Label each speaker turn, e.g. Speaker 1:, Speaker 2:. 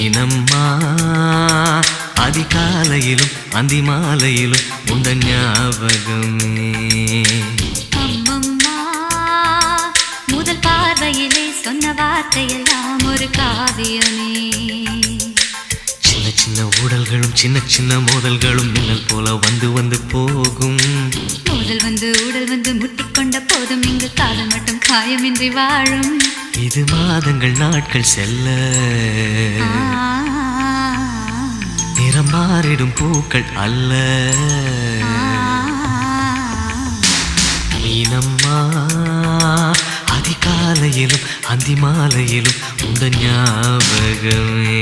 Speaker 1: மீனம்மா அதிகாலையிலும் அந்தி மாலையிலும் உந்த ஞாபகமே.
Speaker 2: அம்மம்மா முதல் பார்வையிலே சொன்ன வார்த்தையெல்லாம் ஒரு காவியமே.
Speaker 1: சின்ன சின்ன ஊடல்களும் சின்ன சின்ன மோதல்களும் மின்னல் போல வந்து வந்து போகும்.
Speaker 2: மோதல் வந்து ஊடல் வந்து முட்டிக்கொண்ட போதும் இங்கு காதல் மட்டும் காயமின்றி வாழும்.
Speaker 1: இது மாதங்கள் நாட்கள் செல்ல நிறம் மாறிடும் பூக்கள் அல்ல. மீனம்மா அதிகாலையிலும் அந்தி மாலையிலும் உந்த ஞாபகமே.